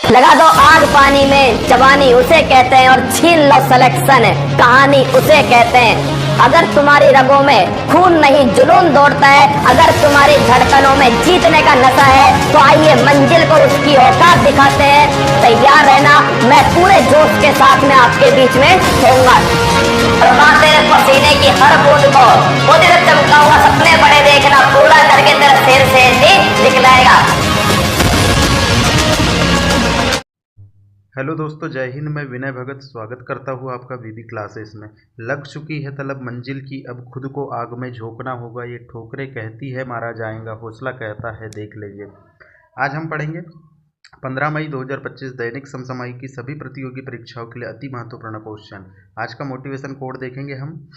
लगा दो आग पानी में, जवानी उसे कहते हैं और छीन लो सिलेक्शन, कहानी उसे कहते हैं। अगर तुम्हारी रगों में खून नहीं जुनून दौड़ता है, अगर तुम्हारी धड़कनों में जीतने का नशा है, तो आइए मंजिल को उसकी औकात दिखाते हैं। तैयार रहना, मैं पूरे जोश के साथ में आपके बीच में होऊंगा। तेरे पसीने की हर बूंद को मुझे चमकाऊंगा, सपने बड़े देखना, पूरा करके तेरा शेर से दिखलाएगा। हेलो दोस्तों, जय हिंद। मैं विनय भगत स्वागत करता हूँ आपका वीबी क्लासेस में। लग चुकी है तलब मंजिल की, अब खुद को आग में झोंकना होगा। ये ठोकरें कहती है मारा जाएगा, हौसला कहता है देख लीजिए। आज हम पढ़ेंगे 15 मई 2025 दैनिक समसामयिक की सभी प्रतियोगी परीक्षाओं के लिए अति महत्वपूर्ण क्वेश्चन। आज का मोटिवेशन कोड देखेंगे हम।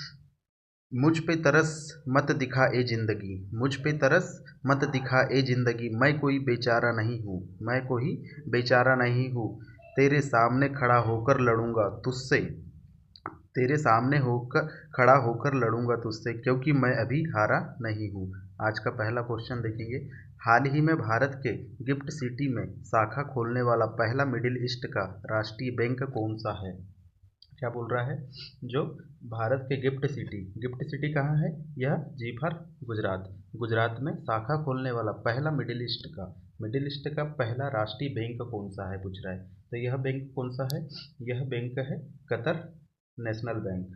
मुझ पे तरस मत दिखा ए जिंदगी, मुझ पे तरस मत दिखा ए जिंदगी, मैं कोई बेचारा नहीं हूँ, मैं कोई बेचारा नहीं हूँ। तेरे सामने खड़ा होकर लड़ूंगा तुझसे, तेरे सामने होकर खड़ा होकर लड़ूंगा तुझसे, क्योंकि मैं अभी हारा नहीं हूँ। आज का पहला क्वेश्चन देखेंगे। हाल ही में भारत के गिफ्ट सिटी में शाखा खोलने वाला पहला मिडिल ईस्ट का राष्ट्रीय बैंक कौन सा है? क्या बोल रहा है? जो भारत के गिफ्ट सिटी कहाँ है? यह जी फॉर गुजरात। गुजरात में शाखा खोलने वाला पहला मिडिल ईस्ट का पहला राष्ट्रीय बैंक कौन सा है पूछ रहा है। तो यह बैंक कौन सा है? यह बैंक है Qatar national bank.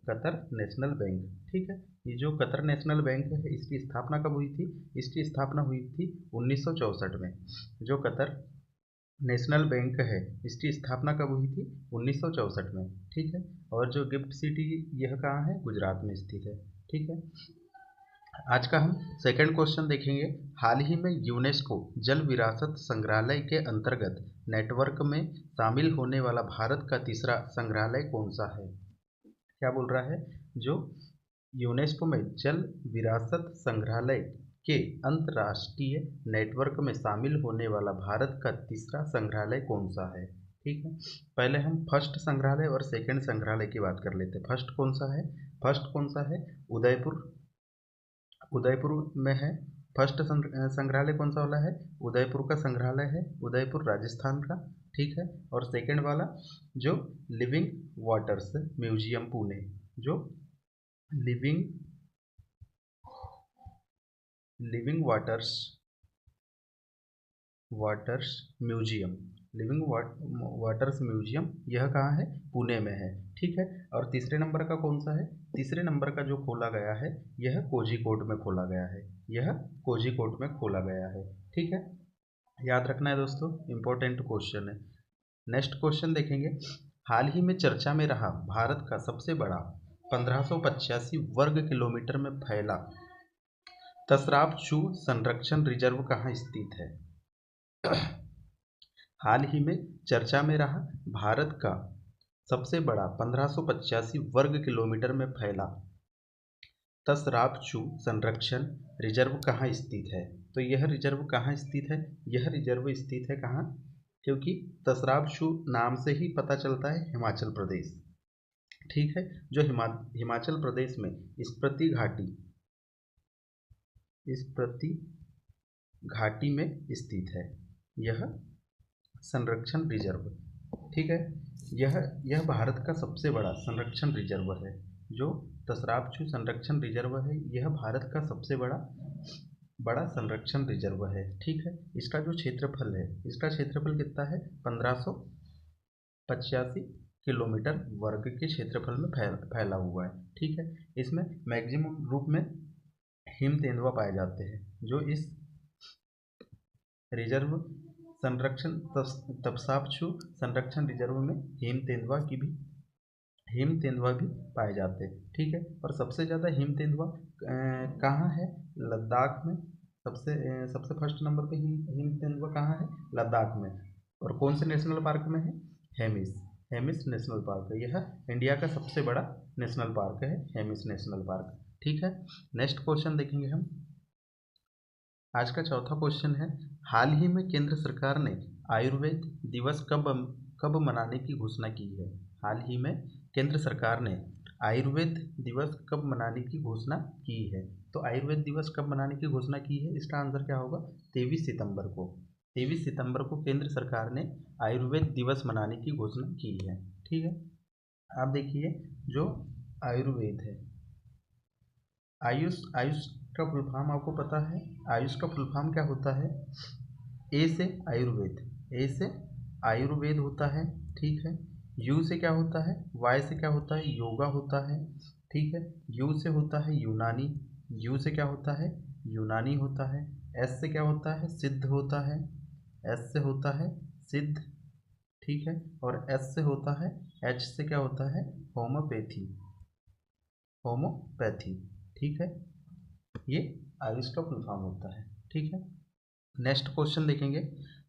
Qatar national bank, ठीक है। ये जो कतर नेशनल बैंक है, इसकी स्थापना कब हुई थी? इसकी स्थापना हुई थी 1964 में। जो कतर नेशनल बैंक है, इसकी स्थापना कब हुई थी? 1964 में, ठीक है। और जो गिफ्ट सिटी, यह कहाँ है? गुजरात में स्थित है, ठीक है। आज का हम सेकंड क्वेश्चन देखेंगे। हाल ही में यूनेस्को जल विरासत संग्रहालय के अंतर्गत नेटवर्क में शामिल होने वाला भारत का तीसरा संग्रहालय कौन सा है? क्या बोल रहा है? जो यूनेस्को में जल विरासत संग्रहालय के अंतर्राष्ट्रीय नेटवर्क में शामिल होने वाला भारत का तीसरा संग्रहालय कौन सा है? ठीक है। पहले हम फर्स्ट संग्रहालय और सेकंड संग्रहालय की बात कर लेते हैं। फर्स्ट कौन सा है? फर्स्ट कौन सा है? उदयपुर में है। फर्स्ट संग्रहालय कौन सा वाला है? उदयपुर का संग्रहालय है, उदयपुर राजस्थान का, ठीक है। और सेकंड वाला जो लिविंग वाटर्स म्यूजियम पुणे, जो living waters museum, waters museum, यह कहाँ है? पुणे में है, ठीक है। और तीसरे नंबर का कौन सा है? तीसरे नंबर का जो खोला गया है, यह कोझिकोड में खोला गया है, यह कोझिकोड में खोला गया है, ठीक है। याद रखना है दोस्तों, इंपॉर्टेंट क्वेश्चन है। नेक्स्ट क्वेश्चन देखेंगे। हाल ही में चर्चा में रहा भारत का सबसे बड़ा 1585 वर्ग किलोमीटर में फैला तसराब-चू संरक्षण रिजर्व कहाँ स्थित है? हाल ही में चर्चा में रहा भारत का सबसे बड़ा 1585 वर्ग किलोमीटर में फैला तसराब-चू संरक्षण रिजर्व कहाँ स्थित है? तो यह रिजर्व कहाँ स्थित है? यह रिजर्व स्थित है कहाँ? क्योंकि तसराब-चू नाम से ही पता चलता है हिमाचल प्रदेश, ठीक है। जो हिमाचल प्रदेश में स्पीति घाटी में स्थित है यह संरक्षण रिजर्व, ठीक है। यह भारत का सबसे बड़ा संरक्षण रिजर्व है। जो तसराब-चू संरक्षण रिजर्व है, यह भारत का सबसे बड़ा संरक्षण रिजर्व है, ठीक है। इसका जो क्षेत्रफल है, इसका क्षेत्रफल कितना है? 1585 किलोमीटर वर्ग के क्षेत्रफल में फैला हुआ है, ठीक है। इसमें मैक्सिमम रूप में हिम तेंदुआ पाए जाते हैं। जो इस रिजर्व संरक्षण तसराब-चू संरक्षण रिजर्व में हिम तेंदुआ भी पाए जाते हैं, ठीक है। और सबसे ज़्यादा हिम तेंदुआ कहाँ है? लद्दाख में। सबसे फर्स्ट नंबर पे हिम तेंदुआ कहाँ है? लद्दाख में। और कौन से नेशनल पार्क में है? हेमिस नेशनल पार्क है। यह इंडिया का सबसे बड़ा नेशनल पार्क है, हेमिस नेशनल पार्क, ठीक है। नेक्स्ट क्वेश्चन देखेंगे हम। आज का चौथा क्वेश्चन है। हाल ही में केंद्र सरकार ने आयुर्वेद दिवस कब मनाने की घोषणा की है? हाल ही में केंद्र सरकार ने आयुर्वेद दिवस कब मनाने की घोषणा की है? तो आयुर्वेद दिवस कब मनाने की घोषणा की है? इसका आंसर क्या होगा? 23 सितंबर को। 23 सितंबर को केंद्र सरकार ने आयुर्वेद दिवस मनाने की घोषणा की है। ठीक है, आप देखिए जो आयुर्वेद है, आयुष का फुल फॉर्म आपको पता है। आयुष का फुल फॉर्म क्या होता है? ए से आयुर्वेद, ए से आयुर्वेद होता है। ठीक है, यू से क्या होता है? वाई से क्या होता है? योगा होता है। ठीक है, यू से होता है यूनानी, यू से क्या होता है? यूनानी होता है। एस से क्या होता है? सिद्ध होता है, एस से होता है सिद्ध। ठीक है, और एस से होता है, एच से क्या होता है? Homeopathy, homeopathy. ठीक है, ये आयुष का फुल फॉर्म होता है। ठीक है, नेक्स्ट क्वेश्चन देखेंगे।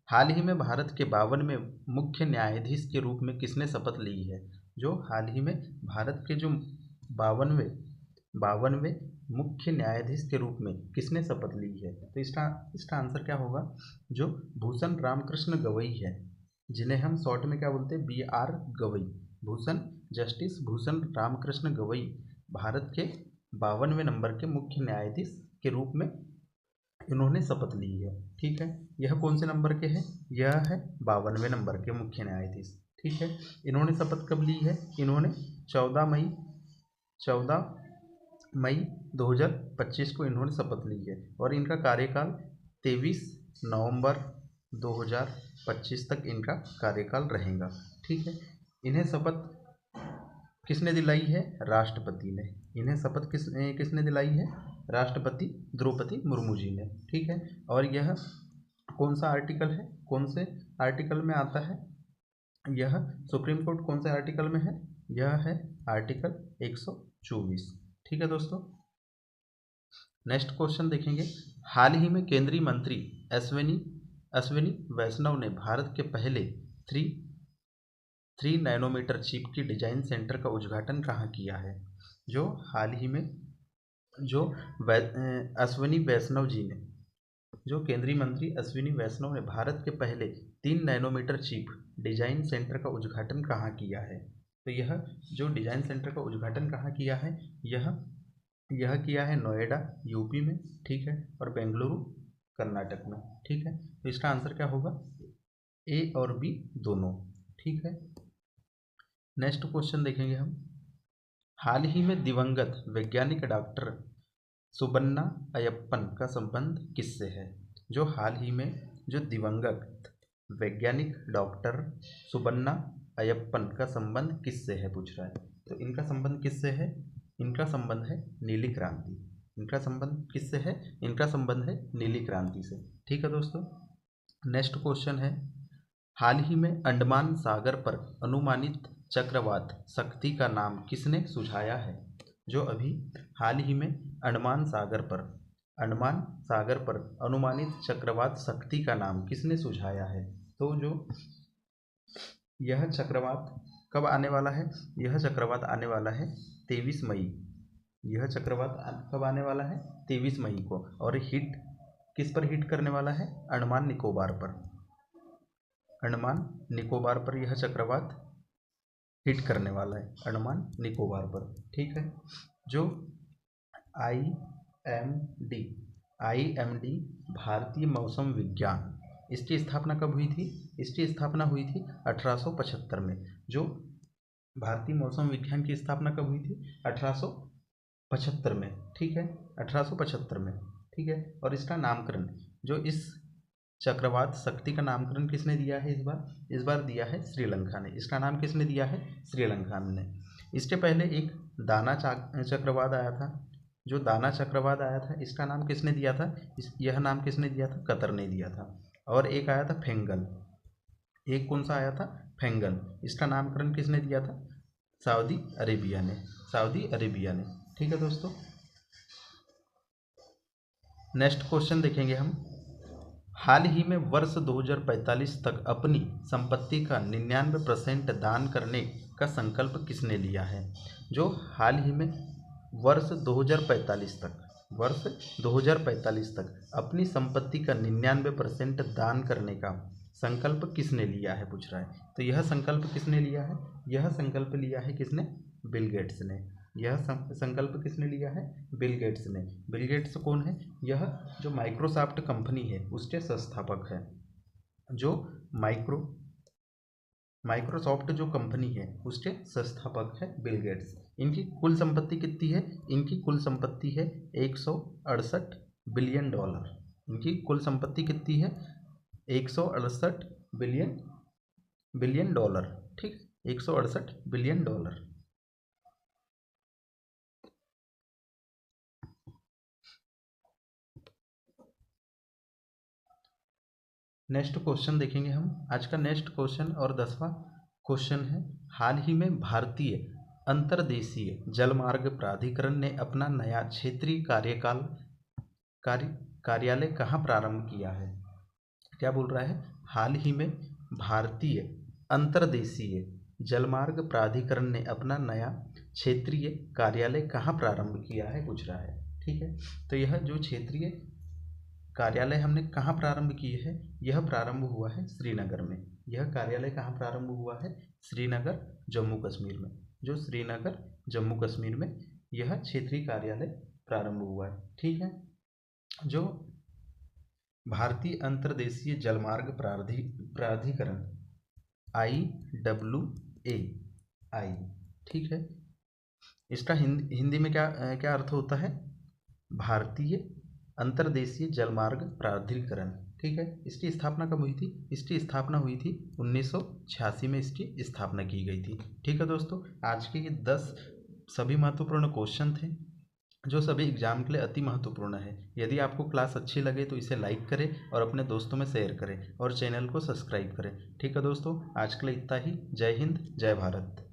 हाल ही में भारत के 52वें मुख्य न्यायाधीश के रूप में किसने शपथ ली है? जो हाल ही में भारत के जो 52वें मुख्य न्यायाधीश के रूप में किसने शपथ ली है? तो इसका आंसर क्या होगा? जो भूषण रामकृष्ण गवई है, जिन्हें हम शॉर्ट में क्या बोलते हैं? BR गवई। जस्टिस भूषण रामकृष्ण गवई भारत के 52वें नंबर के मुख्य न्यायाधीश के रूप में इन्होंने शपथ ली है। ठीक है, यह कौन से नंबर के हैं? यह है 52वें नंबर के मुख्य न्यायाधीश। ठीक है, इन्होंने शपथ कब ली है? इन्होंने 14 मई 2025 को इन्होंने शपथ ली है और इनका कार्यकाल 23 नवंबर 2025 तक इनका कार्यकाल रहेगा। ठीक है, इन्हें शपथ किसने दिलाई है? राष्ट्रपति ने। इन्हें शपथ किसने दिलाई है? राष्ट्रपति द्रौपदी मुर्मू जी ने। ठीक है, और यह कौन सा आर्टिकल है? कौन से आर्टिकल में आता है? यह सुप्रीम कोर्ट कौन से आर्टिकल में है? यह है आर्टिकल 124। ठीक है दोस्तों, नेक्स्ट क्वेश्चन देखेंगे। हाल ही में केंद्रीय मंत्री अश्विनी वैष्णव ने भारत के पहले 3 नैनोमीटर चिप की डिजाइन सेंटर का उद्घाटन कहाँ किया है? जो हाल ही में जो अश्विनी वैष्णव जी ने, जो केंद्रीय मंत्री अश्विनी वैष्णव ने भारत के पहले 3 नैनोमीटर चिप डिजाइन सेंटर का उद्घाटन कहाँ किया है? तो यह जो डिजाइन सेंटर का उद्घाटन कहाँ किया है? यह किया है नोएडा यूपी में। ठीक है, और बेंगलुरु कर्नाटक में। ठीक है, तो इसका आंसर क्या होगा? ए और बी दोनों। ठीक है, नेक्स्ट क्वेश्चन देखेंगे हम। हाल ही में दिवंगत वैज्ञानिक डॉक्टर सुबन्ना अयप्पन का संबंध किससे है? जो हाल ही में जो दिवंगत वैज्ञानिक डॉक्टर सुबन्ना अयप्पन का संबंध किससे है पूछ रहा है। तो इनका संबंध किससे है? इनका संबंध है नीली क्रांति। इनका संबंध किससे है? इनका संबंध है नीली क्रांति से। ठीक है दोस्तों, नेक्स्ट क्वेश्चन है। हाल ही में अंडमान सागर पर अनुमानित चक्रवात शक्ति का नाम किसने सुझाया है? जो अभी हाल ही में अंडमान सागर पर अनुमानित चक्रवात शक्ति का नाम किसने सुझाया है? तो जो यह चक्रवात कब आने वाला है? यह चक्रवात आने वाला है 23 मई। यह चक्रवात कब आने वाला है? 23 मई को। और हिट किस पर हिट करने वाला है? अंडमान निकोबार पर। अंडमान निकोबार पर यह चक्रवात हिट करने वाला है, अंडमान निकोबार पर। ठीक है, जो IMD भारतीय मौसम विज्ञान, इसकी स्थापना कब हुई थी? इसकी स्थापना हुई थी 1875 में। जो भारतीय मौसम विज्ञान की स्थापना कब हुई थी? 1875 में। ठीक है, 1875 में। ठीक है, और इसका नामकरण, जो इस चक्रवात शक्ति का नामकरण किसने दिया है? इस बार दिया है श्रीलंका ने। इसका नाम किसने दिया है? श्रीलंका ने। इसके पहले एक दाना चक्रवात आया था। जो दाना चक्रवात आया था, इसका नाम किसने दिया था? यह नाम किसने दिया था? कतर ने दिया था। और एक आया था फेंगल। एक कौन सा आया था? फेंगल। इसका नामकरण किसने दिया था? सऊदी अरेबिया ने। ठीक है दोस्तों, नेक्स्ट क्वेश्चन देखेंगे हम। हाल ही में वर्ष 2045 तक अपनी संपत्ति का 99% दान करने का संकल्प किसने लिया है? जो हाल ही में वर्ष 2045 तक अपनी संपत्ति का 99% दान करने का संकल्प किसने लिया है पूछ रहा है। तो यह संकल्प किसने लिया है? यह संकल्प लिया है किसने? बिल गेट्स ने। यह संकल्प किसने लिया है? बिल गेट्स ने। बिल गेट्स कौन है? यह जो माइक्रोसॉफ्ट कंपनी है उसके संस्थापक है। जो माइक्रोसॉफ्ट जो कंपनी है उसके संस्थापक है बिल गेट्स। इनकी कुल संपत्ति कितनी है? इनकी कुल संपत्ति है 168 बिलियन डॉलर। इनकी कुल संपत्ति कितनी है? 168 बिलियन डॉलर। ठीक, 168 बिलियन डॉलर। नेक्स्ट क्वेश्चन देखेंगे हम। आज का नेक्स्ट क्वेश्चन और 10वां क्वेश्चन है, हाल ही में भारतीय अंतर्देशीय जलमार्ग प्राधिकरण ने अपना नया क्षेत्रीय कार्यालय कहाँ प्रारंभ किया है? क्या बोल रहा है? हाल ही में भारतीय अंतर्देशीय जलमार्ग प्राधिकरण ने अपना नया क्षेत्रीय कार्यालय कहाँ प्रारंभ किया है, पूछ रहा है। ठीक है, तो यह जो क्षेत्रीय कार्यालय हमने कहाँ प्रारंभ किए हैं, यह प्रारंभ हुआ है श्रीनगर में। यह कार्यालय कहाँ प्रारंभ हुआ है? श्रीनगर, जम्मू कश्मीर में। जो श्रीनगर, जम्मू कश्मीर में यह क्षेत्रीय कार्यालय प्रारंभ हुआ है। ठीक है, जो भारतीय अंतर्देशीय जलमार्ग प्राधिकरण IWAI, ठीक है, इसका हिंदी में क्या अर्थ होता है? भारतीय अंतर्देशीय जलमार्ग प्राधिकरण। ठीक है, इसकी स्थापना कब हुई थी? इसकी स्थापना हुई थी 1986 में इसकी स्थापना की गई थी। ठीक है दोस्तों, आज के ये 10 सभी महत्वपूर्ण क्वेश्चन थे जो सभी एग्जाम के लिए अति महत्वपूर्ण है। यदि आपको क्लास अच्छी लगे तो इसे लाइक करें और अपने दोस्तों में शेयर करें और चैनल को सब्सक्राइब करें। ठीक है दोस्तों, आज के लिए इतना ही। जय हिंद, जय भारत।